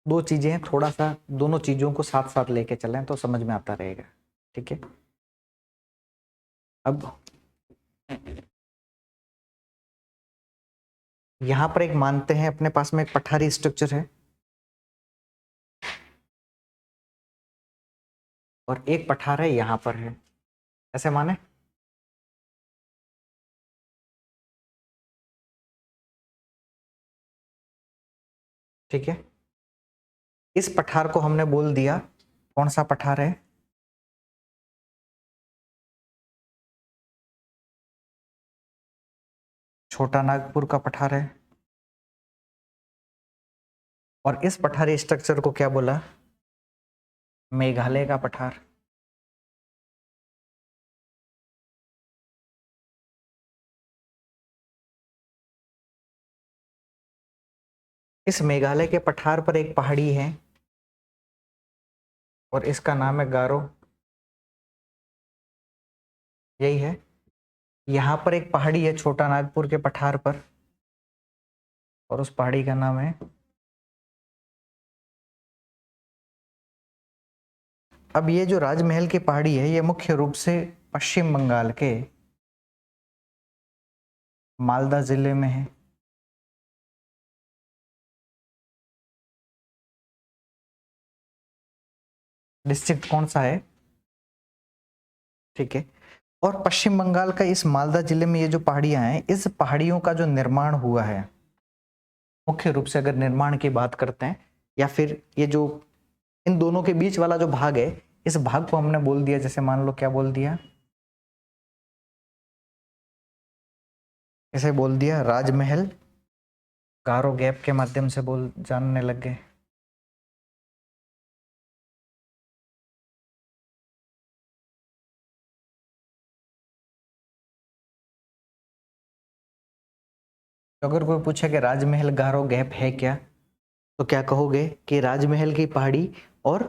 दो चीजें हैं, थोड़ा सा दोनों चीजों को साथ साथ लेके चलें तो समझ में आता रहेगा। ठीक है, अब यहां पर एक मानते हैं अपने पास में एक पठारी स्ट्रक्चर है और एक पठार है यहां पर है, ऐसे माने। ठीक है, इस पठार को हमने बोल दिया, कौन सा पठार है? छोटा नागपुर का पठार है। और इस पठारी स्ट्रक्चर को क्या बोला? मेघालय का पठार। इस मेघालय के पठार पर एक पहाड़ी है और इसका नाम है गारो। यही है। यहां पर एक पहाड़ी है छोटा नागपुर के पठार पर और उस पहाड़ी का नाम है। अब ये जो राजमहल की पहाड़ी है ये मुख्य रूप से पश्चिम बंगाल के मालदा जिले में है। डिस्ट्रिक्ट कौन सा है? ठीक है, और पश्चिम बंगाल का इस मालदा जिले में ये जो पहाड़ियां हैं, इस पहाड़ियों का जो निर्माण हुआ है, मुख्य रूप से अगर निर्माण की बात करते हैं, या फिर ये जो इन दोनों के बीच वाला जो भाग है, इस भाग को हमने बोल दिया, जैसे मान लो क्या बोल दिया, इसे बोल दिया राजमहल गारो गैप के माध्यम से बोल जानने लग गए। तो अगर कोई पूछे कि राजमहल गारो गैप है क्या, तो क्या कहोगे कि राजमहल की पहाड़ी और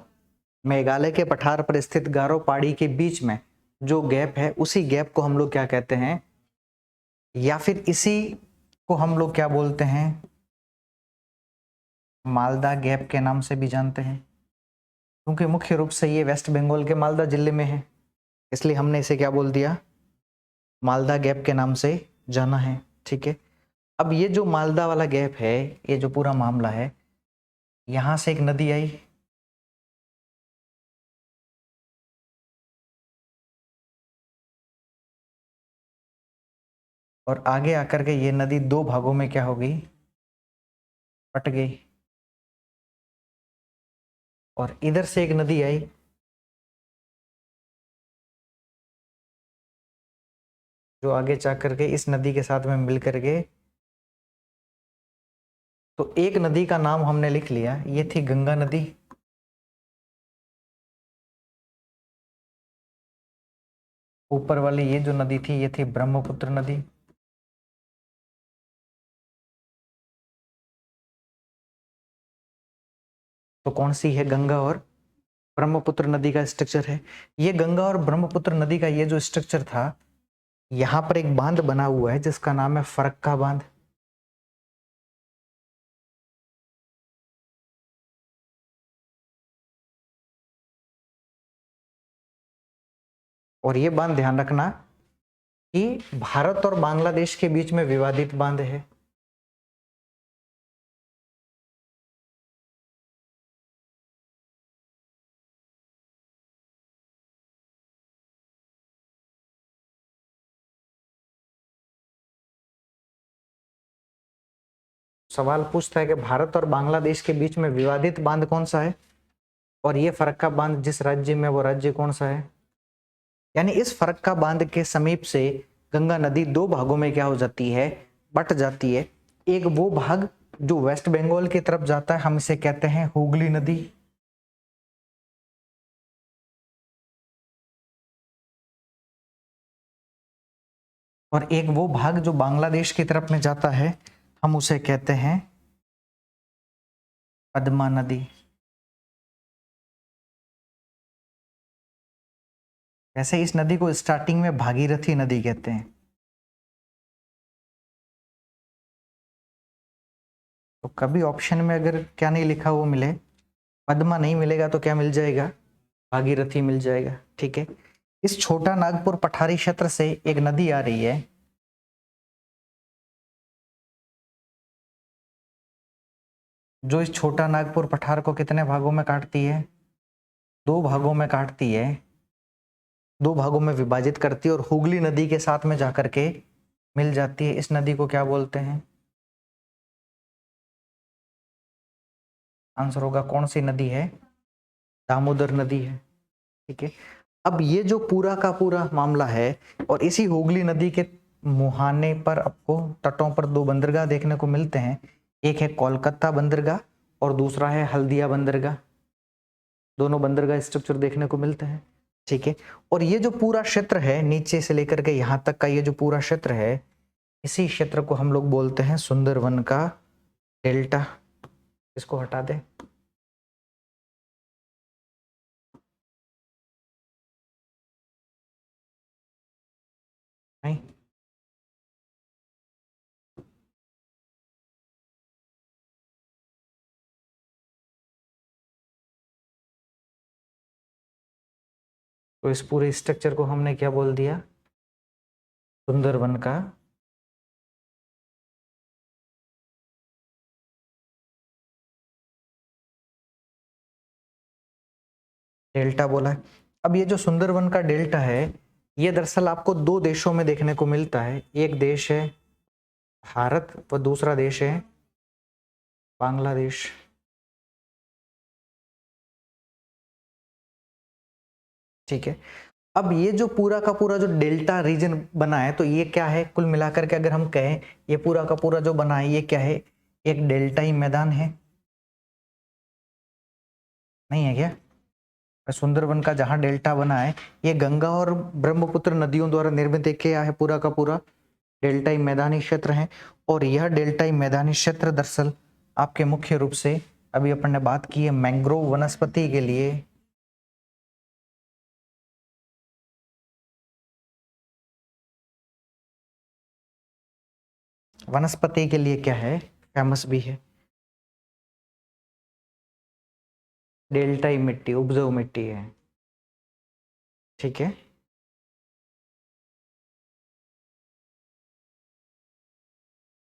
मेघालय के पठार पर स्थित गारो पहाड़ी के बीच में जो गैप है, उसी गैप को हम लोग क्या कहते हैं, या फिर इसी को हम लोग क्या बोलते हैं, मालदा गैप के नाम से भी जानते हैं, क्योंकि मुख्य रूप से ये वेस्ट बंगाल के मालदा जिले में है, इसलिए हमने इसे क्या बोल दिया, मालदा गैप के नाम से जाना है। ठीक है, अब ये जो मालदा वाला गैप है, ये जो पूरा मामला है, यहां से एक नदी आई और आगे आकर के ये नदी दो भागों में क्या हो गई, बट गई। और इधर से एक नदी आई जो आगे जा करके इस नदी के साथ में मिल करके, तो एक नदी का नाम हमने लिख लिया, ये थी गंगा नदी। ऊपर वाली ये जो नदी थी, ये थी ब्रह्मपुत्र नदी। तो कौन सी है? गंगा और ब्रह्मपुत्र नदी का स्ट्रक्चर है। ये गंगा और ब्रह्मपुत्र नदी का ये जो स्ट्रक्चर था, यहां पर एक बांध बना हुआ है जिसका नाम है फरक्का बांध। और ये बांध ध्यान रखना कि भारत और बांग्लादेश के बीच में विवादित बांध है। सवाल पूछता है कि भारत और बांग्लादेश के बीच में विवादित बांध कौन सा है, और ये फरक्का बांध जिस राज्य में, वो राज्य कौन सा है। यानी इस फरक्का बांध के समीप से गंगा नदी दो भागों में क्या हो जाती है, बट जाती है। एक वो भाग जो वेस्ट बंगाल की तरफ जाता है, हम इसे कहते हैं हुगली नदी। और एक वो भाग जो बांग्लादेश की तरफ में जाता है, हम उसे कहते हैं पद्मा नदी। वैसे इस नदी को स्टार्टिंग में भागीरथी नदी कहते हैं। तो कभी ऑप्शन में अगर क्या नहीं लिखा वो मिले, पद्मा नहीं मिलेगा तो क्या मिल जाएगा, भागीरथी मिल जाएगा। ठीक है, इस छोटा नागपुर पठारी क्षेत्र से एक नदी आ रही है, जो इस छोटा नागपुर पठार को कितने भागों में काटती है, 2 भागों में काटती है, 2 भागों में विभाजित करती है और हुगली नदी के साथ में जाकर के मिल जाती है। इस नदी को क्या बोलते हैं, आंसर होगा कौन सी नदी है, दामोदर नदी है। ठीक है, अब ये जो पूरा का पूरा मामला है, और इसी हुगली नदी के मुहाने पर आपको तटों पर 2 बंदरगाह देखने को मिलते हैं, एक है कोलकाता बंदरगाह और दूसरा है हल्दिया बंदरगाह। दोनों बंदरगाह स्ट्रक्चर देखने को मिलते हैं। ठीक है, और ये जो पूरा क्षेत्र है नीचे से लेकर के यहाँ तक का ये जो पूरा क्षेत्र है, इसी क्षेत्र को हम लोग बोलते हैं सुंदरवन का डेल्टा। इसको हटा दे, नहीं तो इस पूरे स्ट्रक्चर को हमने क्या बोल दिया, सुंदरवन का डेल्टा बोला है। अब ये जो सुंदरवन का डेल्टा है, ये दरअसल आपको 2 देशों में देखने को मिलता है। एक देश है भारत व दूसरा देश है बांग्लादेश। ठीक है, अब ये जो पूरा का पूरा जो डेल्टा रीजन बना है, तो ये क्या है, कुल मिलाकर के अगर हम कहें ये पूरा का पूरा जो बना है ये क्या है, एक डेल्टाई मैदान है, नहीं है क्या। सुंदरवन का जहां डेल्टा बना है, ये गंगा और ब्रह्मपुत्र नदियों द्वारा निर्मित एक क्या है, पूरा का पूरा डेल्टाई मैदानी क्षेत्र है। और यह डेल्टाई मैदानी क्षेत्र दरअसल आपके मुख्य रूप से अभी अपन ने बात की है मैंग्रोव वनस्पति के लिए, वनस्पति के लिए क्या है, फेमस भी है। डेल्टाई मिट्टी उपजाऊ मिट्टी है। ठीक है,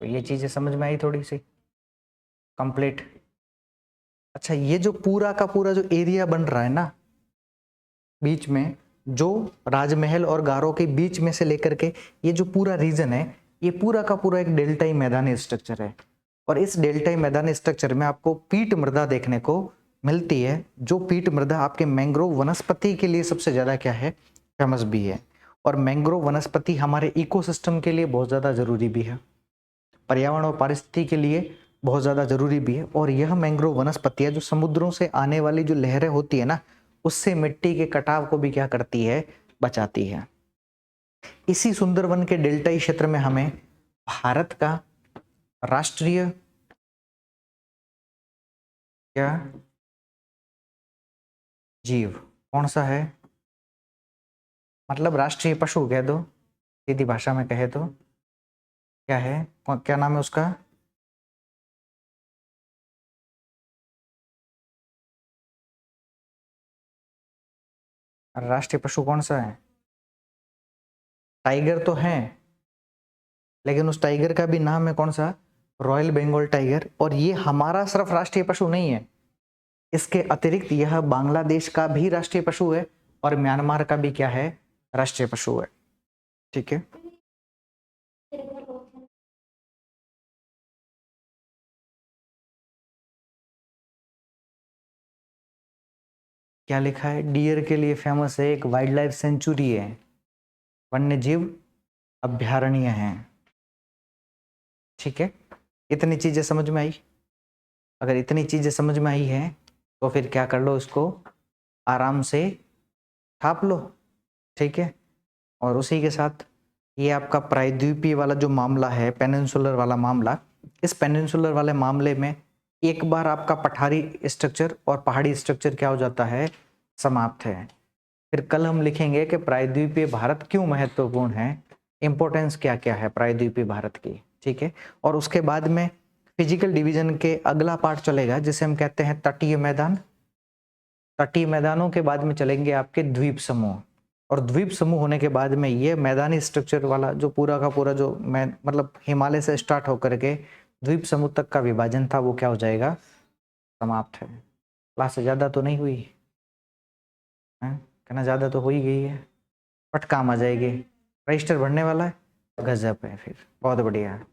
तो ये चीजें समझ में आई थोड़ी सी कंप्लीट। अच्छा, ये जो पूरा का पूरा जो एरिया बन रहा है ना बीच में, जो राजमहल और गारो के बीच में से लेकर के ये जो पूरा रीजन है, ये पूरा का पूरा एक डेल्टाई मैदानी स्ट्रक्चर है। और इस डेल्टाई मैदानी स्ट्रक्चर में आपको पीट मृदा देखने को मिलती है, जो पीट मृदा आपके मैंग्रोव वनस्पति के लिए सबसे ज्यादा क्या है, फेमस भी है। और मैंग्रोव वनस्पति हमारे इकोसिस्टम के लिए बहुत ज्यादा जरूरी भी है, पर्यावरण और पारिस्थितिकी के लिए बहुत ज़्यादा जरूरी भी है। और यह मैंग्रोव वनस्पतियाँ जो समुद्रों से आने वाली जो लहरें होती है ना, उससे मिट्टी के कटाव को भी क्या करती है, बचाती है। इसी सुंदरवन के डेल्टाई क्षेत्र में हमें भारत का राष्ट्रीय क्या जीव कौन सा है, मतलब राष्ट्रीय पशु कह दो, सीधी भाषा में कहे तो क्या है, क्या नाम है उसका, राष्ट्रीय पशु कौन सा है, टाइगर तो है, लेकिन उस टाइगर का भी नाम है कौन सा, रॉयल बंगाल टाइगर। और ये हमारा सिर्फ राष्ट्रीय पशु नहीं है, इसके अतिरिक्त यह बांग्लादेश का भी राष्ट्रीय पशु है और म्यांमार का भी क्या है, राष्ट्रीय पशु है। ठीक है, क्या लिखा है, डियर के लिए फेमस है, एक वाइल्ड लाइफ सेंचुरी है, वन्य जीव अभ्यारण्य है। ठीक है, इतनी चीजें समझ में आई। अगर इतनी चीजें समझ में आई है तो फिर क्या कर लो, इसको आराम से छाप लो। ठीक है, और उसी के साथ ये आपका प्रायद्वीपीय वाला जो मामला है, पेनिनसुलर वाला मामला, इस पेनिनसुलर वाले मामले में एक बार आपका पठारी स्ट्रक्चर और पहाड़ी स्ट्रक्चर क्या हो जाता है, समाप्त है। फिर कल हम लिखेंगे कि प्रायद्वीपीय भारत क्यों महत्वपूर्ण है, इंपॉर्टेंस क्या क्या है प्रायद्वीपीय भारत की। ठीक है, और उसके बाद में फिजिकल डिवीजन के अगला पार्ट चलेगा जिसे हम कहते हैं तटीय मैदान, तटीय मैदानों के बाद में चलेंगे आपके द्वीप समूह, और द्वीप समूह होने के बाद में ये मैदानी स्ट्रक्चर वाला जो पूरा का पूरा जो मतलब हिमालय से स्टार्ट होकर के द्वीप समूह तक का विभाजन था वो क्या हो जाएगा, समाप्त है। क्लास से ज़्यादा तो नहीं हुई है, कहना ज़्यादा तो हो ही गई है, बट काम आ जाएगी। रजिस्टर बढ़ने वाला है, गजब है, फिर बहुत बढ़िया है।